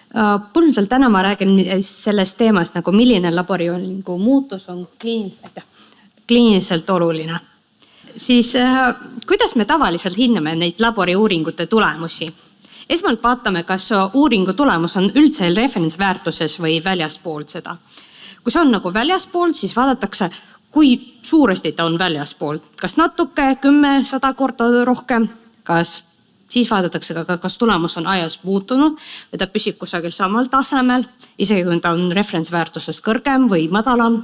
Põhimõtteliselt täna ma räägin sellest teemast, nagu milline laboriuuringu muutus on kliiniliselt oluline. Siis kuidas me tavaliselt hindame neid laboriuuringute tulemusi? Esmalt vaatame, kas uuringu tulemus on üldse referentsväärtuses või väljaspool seda. Kui see on nagu väljaspool, siis vaadatakse, kui suuresti ta on väljaspool. Kas natuke, 10, 100 korda rohkem, siis vaadatakse ka, kas tulemus on ajas muutunud või ta püsib kusagil samal tasemel, isegi kui ta on referentsväärtusest kõrgem või madalam.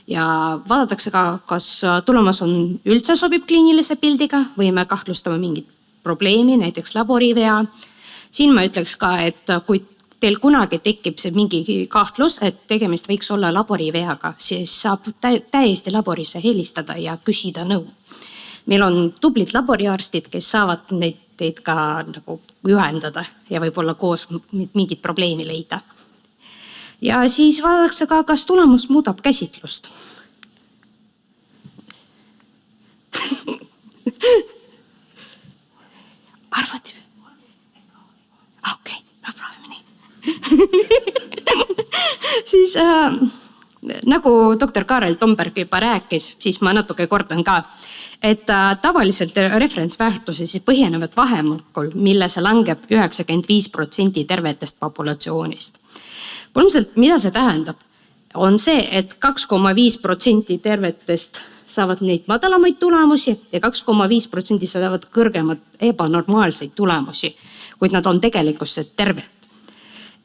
Ja vaadatakse ka, kas tulemus on üldse sobib kliinilise pildiga või me kahtlustame mingit probleemi, näiteks laborivea. Siin ma ütleks ka, et kui teil kunagi tekib see mingi kahtlus, et tegemist võiks olla laboriveaga, siis saab täiesti laborisse helistada ja küsida nõu. Meil on tublid laboriarstid, kes saavad teid ka nagu juhendada ja võib-olla koos mingit probleemi leida. Ja siis vaadatakse ka, kas tulemus muudab käsitlust. Arvati? Okei, me proovime nii. Siis nagu doktor Karel Tomberg juba rääkis, siis ma natuke kordan ka, et tavaliselt referentsväärtused siis põhinevad vahemikul, mille see langeb 95% tervetest populatsioonist. Põhimõtteliselt, mida see tähendab, on see, et 2,5% tervetest saavad neid madalamaid tulemusi ja 2,5% saavad kõrgemad ebanormaalseid tulemusi, kuid nad on tegelikkuses terved.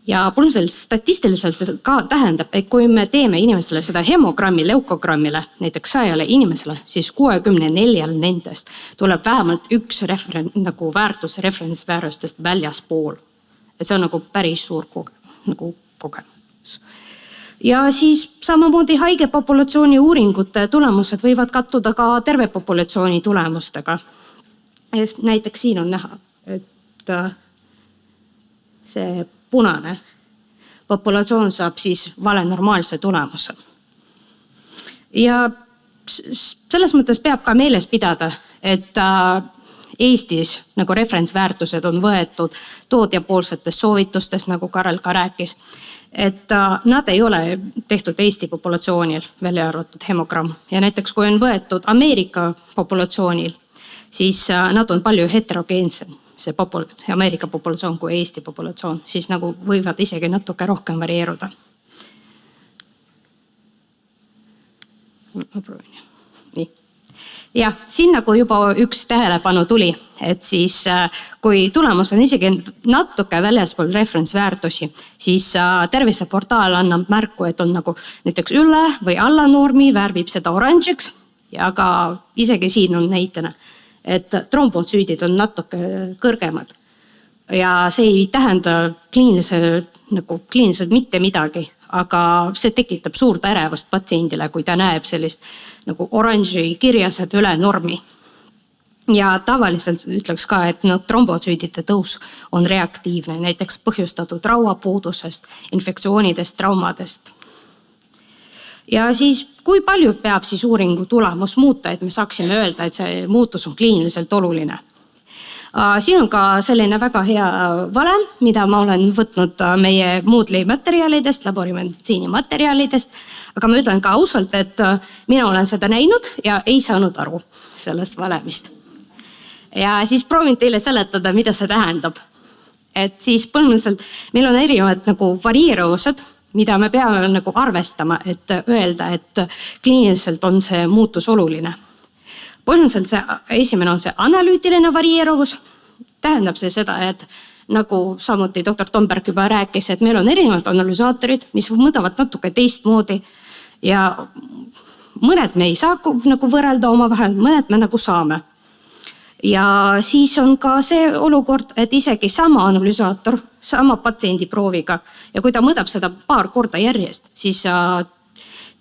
Ja põhimõtteliselt statistiliselt ka tähendab, et kui me teeme inimesele seda hemogrammi leukogrammile, näiteks 100 inimesele, siis 64 nendest tuleb vähemalt üks väärtus referentsväärtustest väljaspool. Et see on nagu päris suur kogemus. Ja siis samamoodi haige populatsiooni uuringute tulemused võivad kattuda ka terve populatsiooni tulemustega. Näiteks siin on näha, et see punane populatsioon saab siis valenormaalse tulemuse. Ja selles mõttes peab ka meeles pidada, et Eestis nagu referentsväärtused on võetud tootjapoolsetest soovitustest, nagu Karel ka rääkis, et nad ei ole tehtud Eesti populatsioonil, välja arvatud hemogramm. Ja näiteks kui on võetud Ameerika populatsioonil, siis nad on palju heterogeensem. See Ameerika populatsioon kui Eesti populatsioon, siis nagu võivad isegi natuke rohkem varieeruda. Ma proovin. Nii. Ja siin nagu juba üks tähelepanu tuli, et siis kui tulemus on isegi natuke väljaspool referentsväärtusi, siis terviseportaal annab märku, et on nagu näiteks üle või alla normi, värvib seda oranžiks ja ka isegi siin on näitena, et trombotsüüdid on natuke kõrgemad. Ja see ei tähenda kliiniliselt mitte midagi, aga see tekitab suurt ärevust patsiendile, kui ta näeb sellist nagu oranži kirjased üle normi. Ja tavaliselt ütleks ka, et trombotsüüdide tõus on reaktiivne, näiteks põhjustatud rauapuudusest, infektsioonidest, traumadest. Ja siis kui palju peab siis uuringu tulemus muuta, et me saaksime öelda, et see muutus on kliiniliselt oluline? Siin on ka selline väga hea valem, mida ma olen võtnud meie Moodle'i materjalidest, laborimeditsiini materjalidest, aga ma ütlen ka ausalt, et mina olen seda näinud ja ei saanud aru sellest valemist. Ja siis proovin teile seletada, mida see tähendab. Et siis põhimõtteliselt meil on erinevad nagu varieeruvused, mida me peame nagu arvestama, et öelda, et kliiniliselt on see muutus oluline. Põhimõtteliselt see esimene on see analüütiline varieeruvus. Tähendab see seda, et nagu samuti doktor Tomberg juba rääkis, et meil on erinevad analüsaatorid, mis mõõdavad natuke teistmoodi ja mõned me ei saa nagu võrrelda omavahel, mõned me nagu saame. Ja siis on ka see olukord, et isegi sama analüsaator, sama patsiendi prooviga ja kui ta mõõdab seda paar korda järjest, siis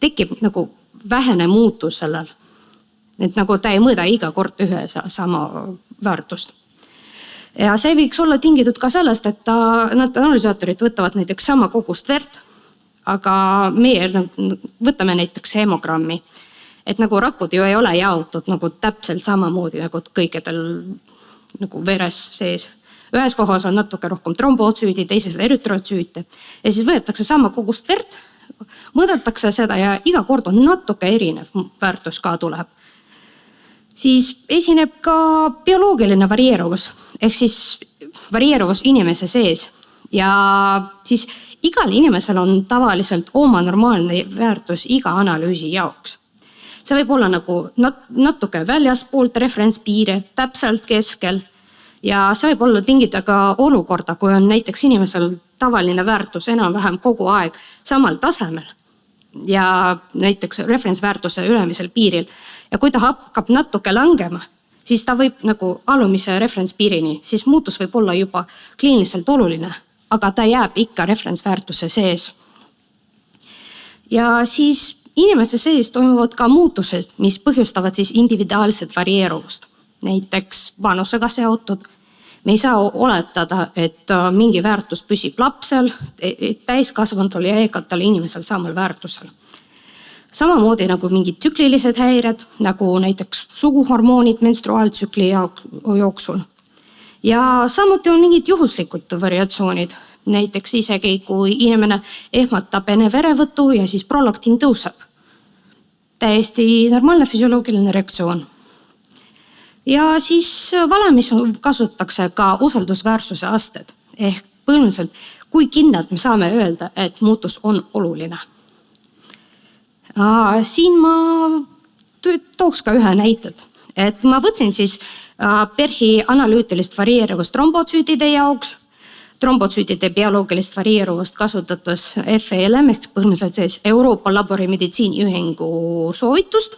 tekib nagu vähene muutus sellel. Et nagu ta ei mõõda iga kord ühe sama väärtust. Ja see võiks olla tingitud ka sellest, et nad analüsaatorid võtavad näiteks sama kogust verd, aga meie võtame näiteks hemogrammi. Et nagu rakud ju ei ole jaotud nagu täpselt samamoodi nagu kõikidel nagu veres sees, ühes kohas on natuke rohkem trombootsüüdi, teises eritrootsüüte ja siis võetakse sama kogust verd, mõõdetakse seda ja iga kord on natuke erinev väärtus ka tuleb. Siis esineb ka bioloogiline varieeruvus ehk siis varieeruvus inimese sees ja siis igal inimesel on tavaliselt oma normaalne väärtus iga analüüsi jaoks. See võib olla nagu natuke väljaspoolt referentspiire, täpselt keskel ja see võib olla tingida ka olukorda, kui on näiteks inimesel tavaline väärtus enam-vähem kogu aeg samal tasemel ja näiteks referentsväärtuse ülemisel piiril ja kui ta hakkab natuke langema, siis ta võib nagu alumise referentspiirini, siis muutus võib olla juba kliiniliselt oluline, aga ta jääb ikka referentsväärtuse sees. Ja siis inimese sees toimuvad ka muutused, mis põhjustavad siis individuaalset varieeruvust. Näiteks vanusega seotud. Me ei saa oletada, et mingi väärtus püsib lapsel, täiskasvanutel ja eakatel inimesel samal väärtusel. Samamoodi nagu mingid tsüklilised häired, nagu näiteks suguhormoonid menstruaaltsükli jooksul. Ja samuti on mingid juhuslikud variatsioonid. Näiteks isegi, kui inimene ehmatab enne verevõttu ja siis prolaktiin tõuseb. Täiesti normaalne füsioloogiline reaktsioon. Ja siis valemis kasutatakse ka usaldusväärsuse asted. Ehk põhimõtteliselt, kui kindlalt me saame öelda, et muutus on oluline. Siin ma tooks ka ühe näited. Et ma võtsin siis PERH-i analüütilist varieeruvust trombotsüütide jaoks. Trombotsüütide bioloogilist varieeruvust kasutates FELM ehk põhimõtteliselt siis Euroopa Laborimeditsiini ühingu soovitust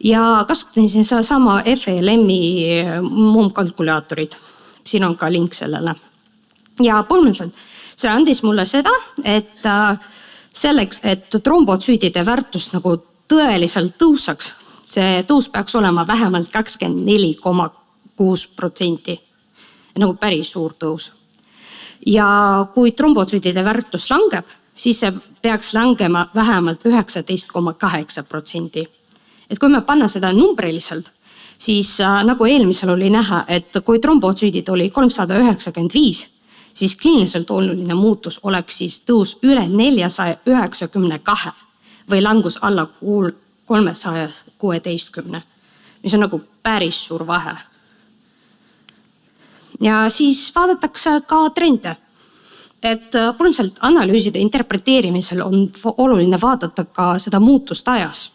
ja kasutasin sama FELM-i muumkalkulaatorid. Siin on ka link sellele. Ja põhimõtteliselt see andis mulle seda, et selleks, et trombotsüütide väärtus nagu tõeliselt tõusaks, see tõus peaks olema vähemalt 24,6%. Nagu päris suur tõus. Ja kui trombotsüütide väärtus langeb, siis see peaks langema vähemalt 19,8%. Et kui me panna seda numbriliselt, siis nagu eelmisel oli näha, et kui trombotsüüdid oli 395, siis kliiniliselt oluline muutus oleks siis tõus üle 492 või langus alla 316, mis on nagu päris suur vahe. Ja siis vaadatakse ka trende. Et põhimõtteliselt analüüside interpreteerimisel on oluline vaadata ka seda muutust ajas.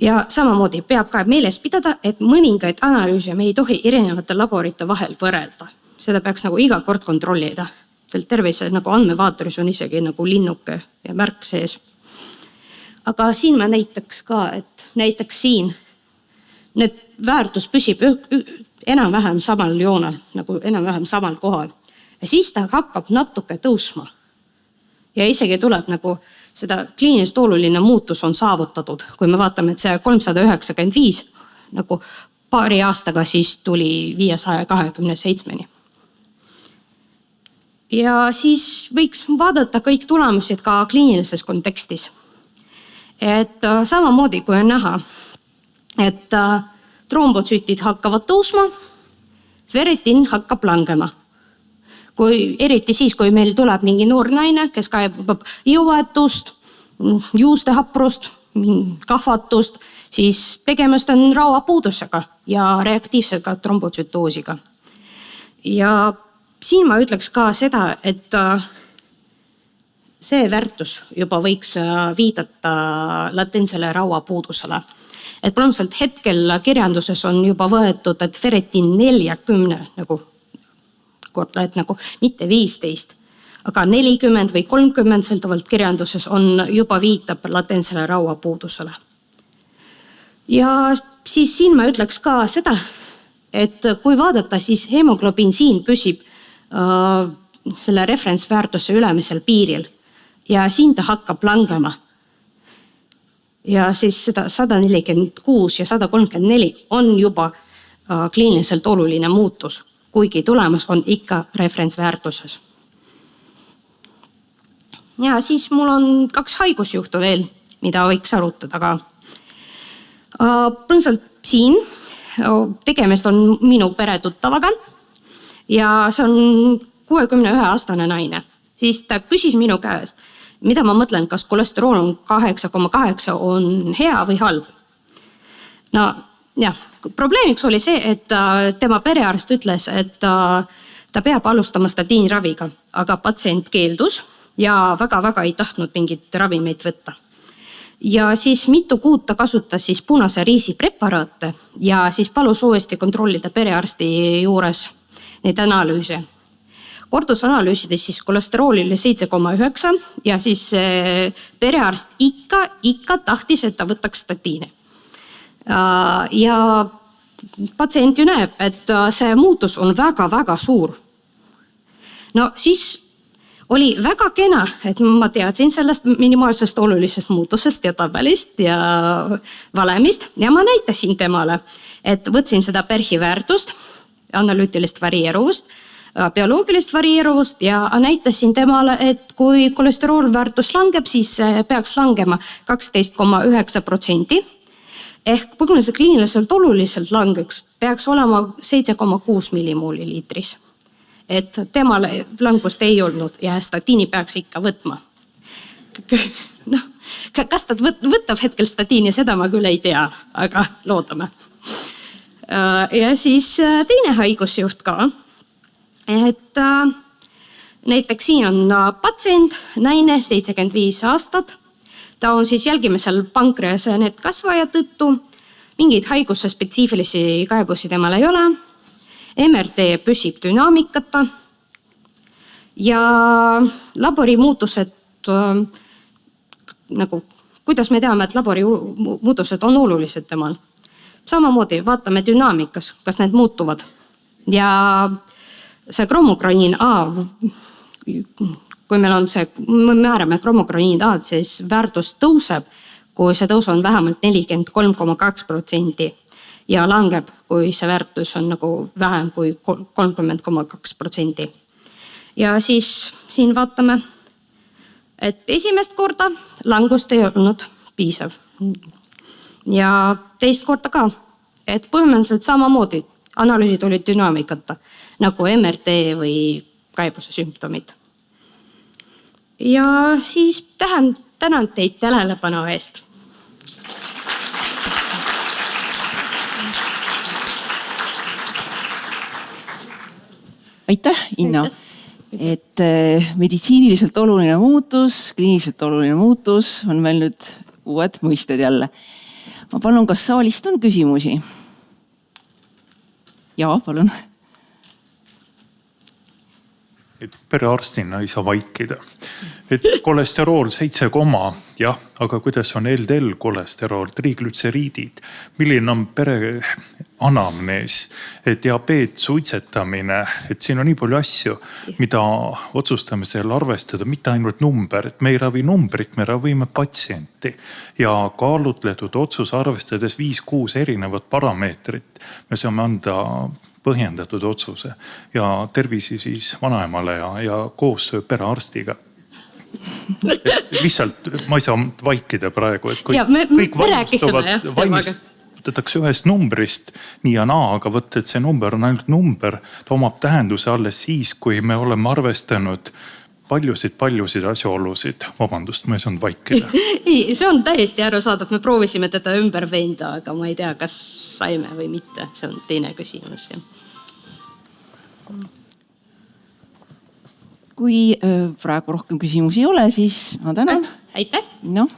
Ja samamoodi peab ka meeles pidada, et mõningaid analüüse me ei tohi erinevate laborite vahel võrrelda. Seda peaks nagu iga kord kontrollida. Seal tervise nagu andmevaatoris on isegi nagu linnuke ja märk sees. Aga siin ma näitaks ka, et näiteks siin need väärtus püsib enam-vähem samal joonel, nagu enam-vähem samal kohal. Ja siis ta hakkab natuke tõusma. Ja isegi tuleb nagu seda kliinilist oluline muutus on saavutatud. Kui me vaatame, et see 395 nagu paari aastaga siis tuli 527. Ja siis võiks vaadata kõik tulemused ka kliinilises kontekstis. Et samamoodi kui on näha, et trombotsüütid hakkavad tõusma, ferritin hakkab langema. Kui eriti siis, kui meil tuleb mingi noor naine, kes kaebab jõuetust, juustehaprust, kahvatust, siis tegemist on rauapuudusega ja reaktiivsega trombotsütoosiga. Ja siin ma ütleks ka seda, et see väärtus juba võiks viidata latentsele rauapuudusele. Et põhimõtteliselt hetkel kirjanduses on juba võetud, et ferritin 40 nagu korda, et nagu mitte 15, aga 40 või 30 sõltuvalt kirjanduses on juba viitab latentsele rauapuudusele. Ja siis siin ma ütleks ka seda, et kui vaadata, siis hemoglobiinsiin püsib selle referentsväärtuse ülemisel piiril ja siin ta hakkab langema. Ja siis seda 146 ja 134 on juba kliiniliselt oluline muutus, kuigi tulemus on ikka referentsväärtuses. Ja siis mul on 2 haigusjuhtu veel, mida võiks arutada ka. Põhimõtteliselt siin tegemist on minu peretuttavaga, ja see on 61-aastane naine. Siis ta küsis minu käest, mida ma mõtlen, kas kolesterool on 8,8 on hea või halb. No jah, probleemiks oli see, et tema perearst ütles, et ta peab alustama statiiniraviga, aga patsient keeldus ja väga-väga ei tahtnud mingit ravimeid võtta. Ja siis mitu kuud ta kasutas siis punase riisi preparaate ja siis palus uuesti kontrollida perearsti juures neid analüüse. Kordusanalüüsides siis kolesterool oli 7,9 ja siis perearst ikka tahtis, et ta võtaks statiine. Ja patsient ju näeb, et see muutus on väga-väga suur. No siis oli väga kena, et ma teadsin sellest minimaalsest olulisest muutusest ja tabelist ja valemist ja ma näitasin temale, et võtsin seda PERH-i väärtust, analüütilist varieeruvust, bioloogilist varieeruvust ja näitasin temale, et kui kolesteroolväärtus langeb, siis peaks langema 12,9%. Ehk põhimõtteliselt kliiniliselt oluliselt langeks peaks olema 7,6 millimooli liitris. Et temal langust ei olnud ja statiini peaks ikka võtma. No, kas ta võtab hetkel statiini, seda ma küll ei tea, aga loodame. Ja siis teine haigusjuht ka. Et näiteks siin on patsient, naine, 75 aastat. Ta on siis jälgimisel pankrease need kasvaja tõttu. Mingeid haigusse spetsiifilisi kaebusi temal ei ole. MRT püsib dünaamikata. Ja labori muutused, nagu, kuidas me teame, et labori muutused on olulised temal. Samamoodi vaatame dünaamikas, kas need muutuvad. Ja see kromokraniin A, kui meil on see, me määrame kromokraniin A, siis väärtus tõuseb, kui see tõus on vähemalt 43,2% ja langeb, kui see väärtus on nagu vähem kui 30,2%. Ja siis siin vaatame, et esimest korda langust ei olnud piisav. Ja teist korda ka, et põhimõtteliselt samamoodi analüüsid olid dünaamikata, nagu MRT või kaebuse sümptomid. Ja siis tänan teid tähelepanu eest. Aitäh, Inna. Et meditsiiniliselt oluline muutus, kliiniliselt oluline muutus on meil nüüd uued mõisted jälle. Ma palun, kas saalist on küsimusi? Jaa, palun. Et perearstina ei saa vaikida. Et kolesterool 7, jah, aga kuidas on LDL kolesterool, triglütseriidid, milline on pere anamnees, diabeet, suitsetamine, et siin on nii palju asju, mida otsustame seal arvestada, mitte ainult number, et me ei ravi numbrit, me ravime patsienti ja kaalutletud otsus arvestades 5-6 erinevat parameetrit, me saame anda põhjendatud otsuse ja tervisi siis vanaemale ja koostöö perearstiga. Lihtsalt ma ei saa vaikida praegu, et kõik valmistatakse ühest numbrist nii ja naa, aga võtta, et see number on ainult number, ta omab tähenduse alles siis, kui me oleme arvestanud paljusid asjaolusid. Vabandust, ma ei saanud vaikida. Ei, see on täiesti arusaadav, me proovisime teda ümber veenda, aga ma ei tea, kas saime või mitte. See on teine küsimus. Kui praegu rohkem küsimusi ei ole, siis ma tänan. Aitäh! No.